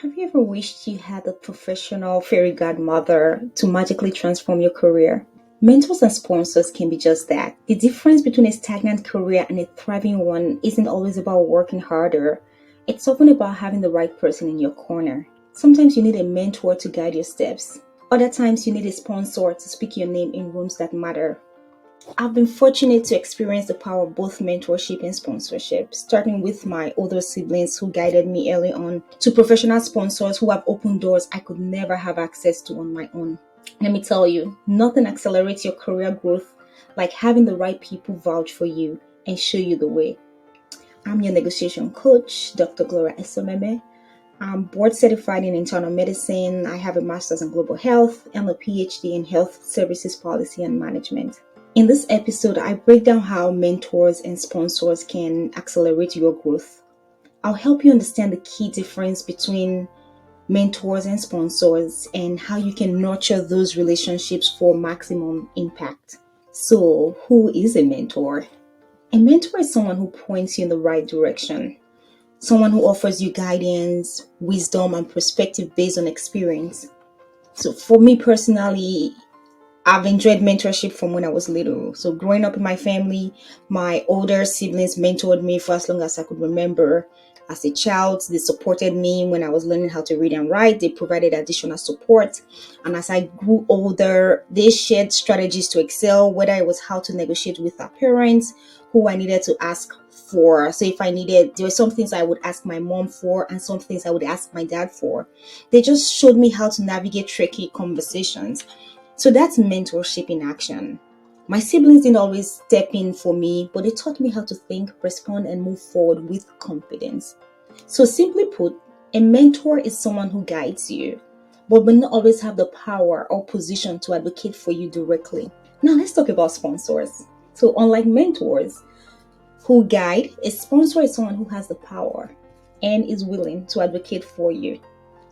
Have you ever wished you had a professional fairy godmother to magically transform your career? Mentors and sponsors can be just that. The difference between a stagnant career and a thriving one isn't always about working harder. It's often about having the right person in your corner. Sometimes you need a mentor to guide your steps. Other times you need a sponsor to speak your name in rooms that matter. I've been fortunate to experience the power of both mentorship and sponsorship, starting with my older siblings who guided me early on, to professional sponsors who have opened doors I could never have access to on my own. Let me tell you, nothing accelerates your career growth like having the right people vouch for you and show you the way. I'm your negotiation coach, Dr. Gloria Esomeme. I'm board certified in internal medicine. I have a master's in global health and a PhD in health services policy and management. In this episode, I break down how mentors and sponsors can accelerate your growth. I'll help you understand the key difference between mentors and sponsors and how you can nurture those relationships for maximum impact. So, who is a mentor? A mentor is someone who points you in the right direction, someone who offers you guidance, wisdom, and perspective based on experience. So, for me personally, I've enjoyed mentorship from when I was little. So growing up in my family, my older siblings mentored me for as long as I could remember. As a child, they supported me when I was learning how to read and write. They provided additional support. And as I grew older, they shared strategies to excel, whether it was how to negotiate with our parents, who I needed to ask for. So if I needed, there were some things I would ask my mom for and some things I would ask my dad for. They just showed me how to navigate tricky conversations. So that's mentorship in action. My siblings didn't always step in for me, but they taught me how to think, respond, and move forward with confidence. So simply put, a mentor is someone who guides you, but will not always have the power or position to advocate for you directly. Now let's talk about sponsors. So unlike mentors who guide, a sponsor is someone who has the power and is willing to advocate for you.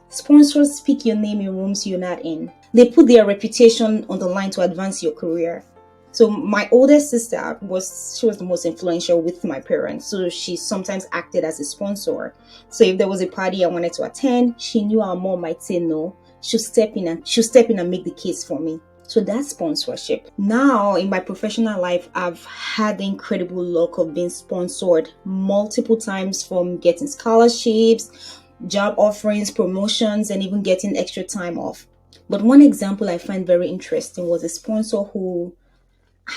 Sponsors speak your name in rooms you're not in. They put their reputation on the line to advance your career. So my older sister was the most influential with my parents. So she sometimes acted as a sponsor. So if there was a party I wanted to attend, she knew our mom might say no. She'll step in and make the case for me. So that's sponsorship. Now in my professional life, I've had the incredible luck of being sponsored multiple times, from getting scholarships, job offerings, promotions, and even getting extra time off. But one example I find very interesting was a sponsor who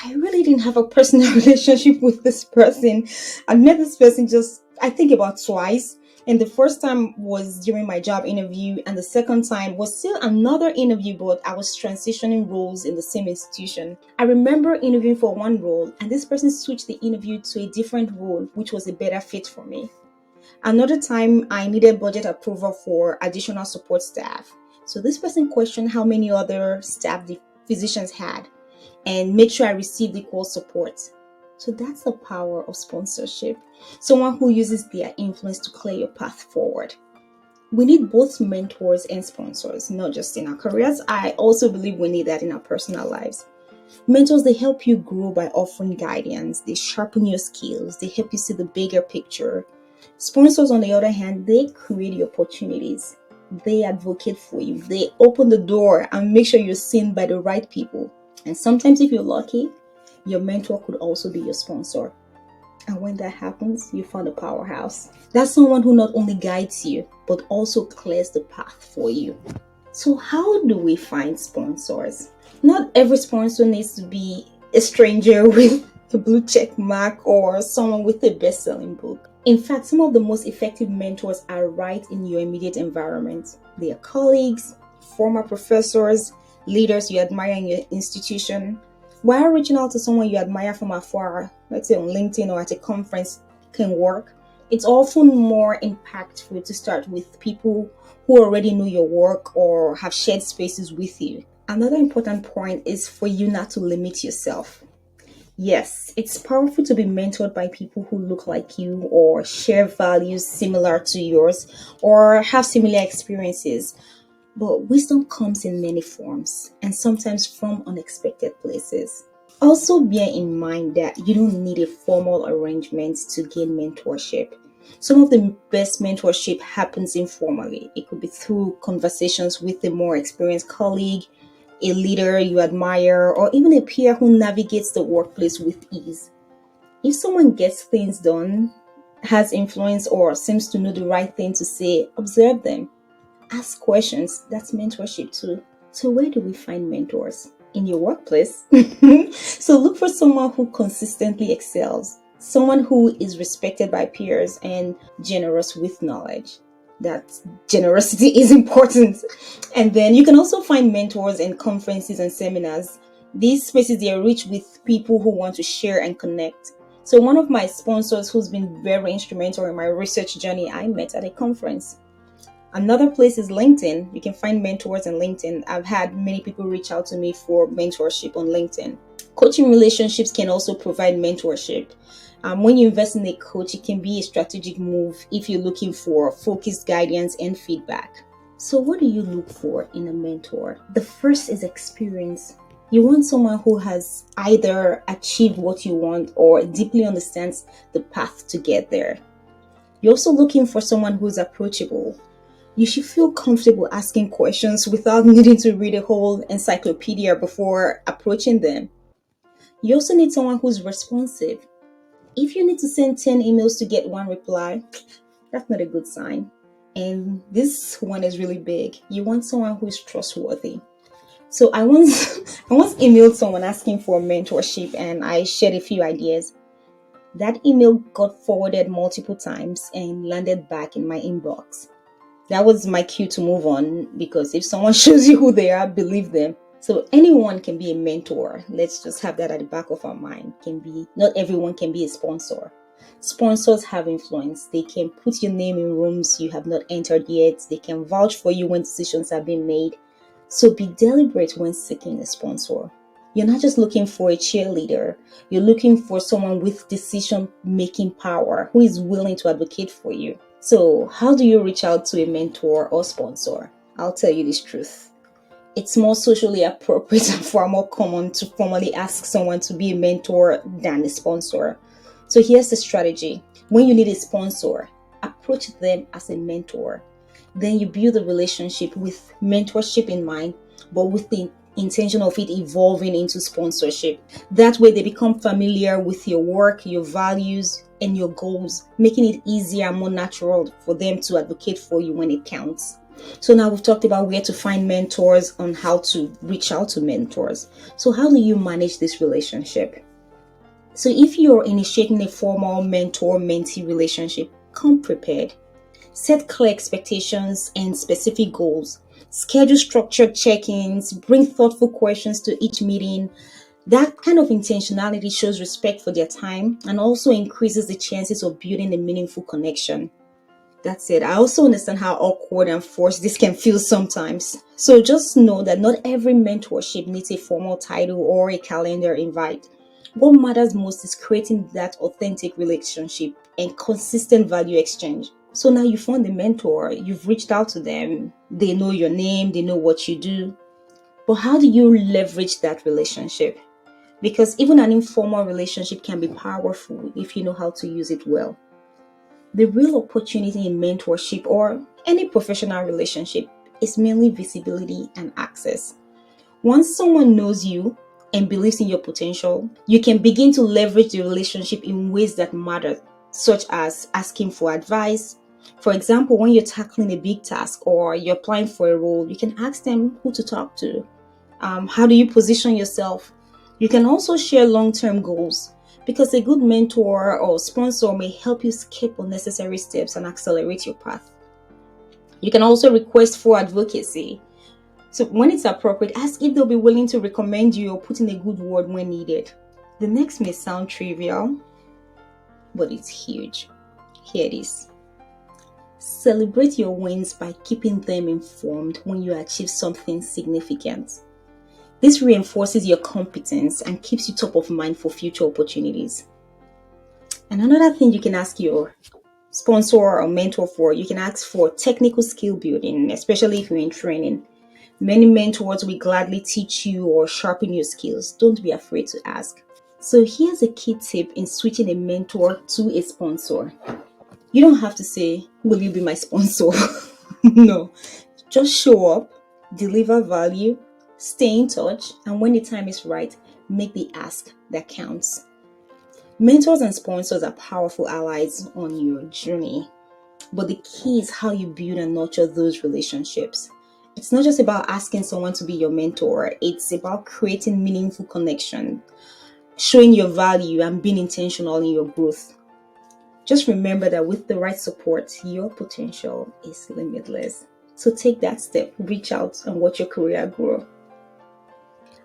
I really didn't have a personal relationship with this person. I met this person just, I think, about twice. And the first time was during my job interview, and the second time was still another interview, but I was transitioning roles in the same institution. I remember interviewing for one role, and this person switched the interview to a different role, which was a better fit for me. Another time, I needed budget approval for additional support staff. So this person questioned how many other staff the physicians had and made sure I received equal support. So that's the power of sponsorship. Someone who uses their influence to clear your path forward. We need both mentors and sponsors, not just in our careers. I also believe we need that in our personal lives. Mentors, they help you grow by offering guidance. They sharpen your skills. They help you see the bigger picture. Sponsors, on the other hand, they create the opportunities. They advocate for you. They open the door and make sure you're seen by the right people. And sometimes, if you're lucky, your mentor could also be your sponsor. And when that happens, you found a powerhouse. That's someone who not only guides you, but also clears the path for you. So how do we find sponsors? Not every sponsor needs to be a stranger with a blue check mark or someone with a best-selling book. In fact, some of the most effective mentors are right in your immediate environment. They are colleagues, former professors, leaders you admire in your institution. While reaching out to someone you admire from afar, let's say on LinkedIn or at a conference, can work, it's often more impactful to start with people who already know your work or have shared spaces with you. Another important point is for you not to limit yourself. Yes, it's powerful to be mentored by people who look like you or share values similar to yours or have similar experiences. But wisdom comes in many forms and sometimes from unexpected places. Also, bear in mind that you don't need a formal arrangement to gain mentorship. Some of the best mentorship happens informally. It could be through conversations with a more experienced colleague, a leader you admire, or even a peer who navigates the workplace with ease. If someone gets things done, has influence, or seems to know the right thing to say, observe them. Ask questions. That's mentorship too. So, where do we find mentors? In your workplace. So, look for someone who consistently excels, someone who is respected by peers and generous with knowledge. That generosity is important. And then you can also find mentors in conferences and seminars. These spaces, they are rich with people who want to share and connect. So, one of my sponsors who's been very instrumental in my research journey, I met at a conference. Another place is LinkedIn. You can find mentors in LinkedIn. I've had many people reach out to me for mentorship on LinkedIn. Coaching relationships can also provide mentorship. When you invest in a coach, it can be a strategic move if you're looking for focused guidance and feedback. So, what do you look for in a mentor? The first is experience. You want someone who has either achieved what you want or deeply understands the path to get there. You're also looking for someone who's approachable. You should feel comfortable asking questions without needing to read a whole encyclopedia before approaching them. You also need someone who's responsive. If you need to send 10 emails to get one reply, that's not a good sign. And this one is really big. You want someone who is trustworthy. So I once I once emailed someone asking for mentorship and I shared a few ideas. That email got forwarded multiple times and landed back in my inbox. That was my cue to move on because if someone shows you who they are, believe them. So anyone can be a mentor. Let's just have that at the back of our mind. Can be not everyone can be a sponsor. Sponsors have influence. They can put your name in rooms you have not entered yet. They can vouch for you when decisions have been made. So be deliberate when seeking a sponsor. You're not just looking for a cheerleader. You're looking for someone with decision making power who is willing to advocate for you. So, how do you reach out to a mentor or sponsor? I'll tell you this truth. It's more socially appropriate and far more common to formally ask someone to be a mentor than a sponsor. So, here's the strategy. When you need a sponsor, approach them as a mentor. Then you build a relationship with mentorship in mind, but with the intention of it evolving into sponsorship. That way, they become familiar with your work, your values, and your goals, making it easier and more natural for them to advocate for you when it counts. So now we've talked about where to find mentors, on how to reach out to mentors. So how do you manage this relationship? So if you're initiating a formal mentor-mentee relationship, come prepared. Set clear expectations and specific goals. Schedule structured check-ins, bring thoughtful questions to each meeting. That kind of intentionality shows respect for their time and also increases the chances of building a meaningful connection. That's it. I also understand how awkward and forced this can feel sometimes. So just know that not every mentorship needs a formal title or a calendar invite. What matters most is creating that authentic relationship and consistent value exchange. So now you found a mentor, you've reached out to them, they know your name, they know what you do. But how do you leverage that relationship? Because even an informal relationship can be powerful if you know how to use it well. The real opportunity in mentorship or any professional relationship is mainly visibility and access. Once someone knows you and believes in your potential, you can begin to leverage the relationship in ways that matter, such as asking for advice. For example, when you're tackling a big task or you're applying for a role, you can ask them who to talk to. How do you position yourself? You can also share long term goals because a good mentor or sponsor may help you skip unnecessary steps and accelerate your path. You can also request for advocacy. So, when it's appropriate, ask if they'll be willing to recommend you or put in a good word when needed. The next may sound trivial, but it's huge. Here it is. Celebrate your wins by keeping them informed when you achieve something significant. This reinforces your competence and keeps you top of mind for future opportunities. And another thing you can ask your sponsor or mentor for, you can ask for technical skill building, especially if you're in training. Many mentors will gladly teach you or sharpen your skills. Don't be afraid to ask. So here's a key tip in switching a mentor to a sponsor. You don't have to say, "Will you be my sponsor?" No, just show up, deliver value, stay in touch, and when the time is right, make the ask that counts. Mentors and sponsors are powerful allies on your journey, but the key is how you build and nurture those relationships. It's not just about asking someone to be your mentor, it's about creating meaningful connection, showing your value, and being intentional in your growth. Just remember that with the right support, your potential is limitless. So take that step, reach out, and watch your career grow.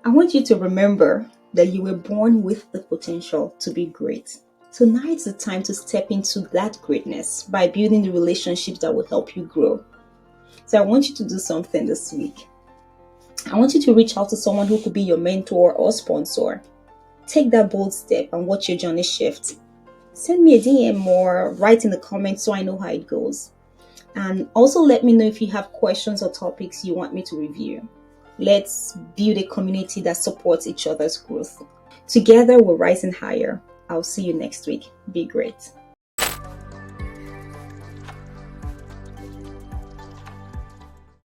I want you to remember that you were born with the potential to be great. So now it's the time to step into that greatness by building the relationships that will help you grow. So I want you to do something this week. I want you to reach out to someone who could be your mentor or sponsor. Take that bold step and watch your journey shift. Send me a DM or write in the comments so I know how it goes. And also let me know if you have questions or topics you want me to review. Let's build a community that supports each other's growth. Together we're rising higher. I'll see you next week. Be great.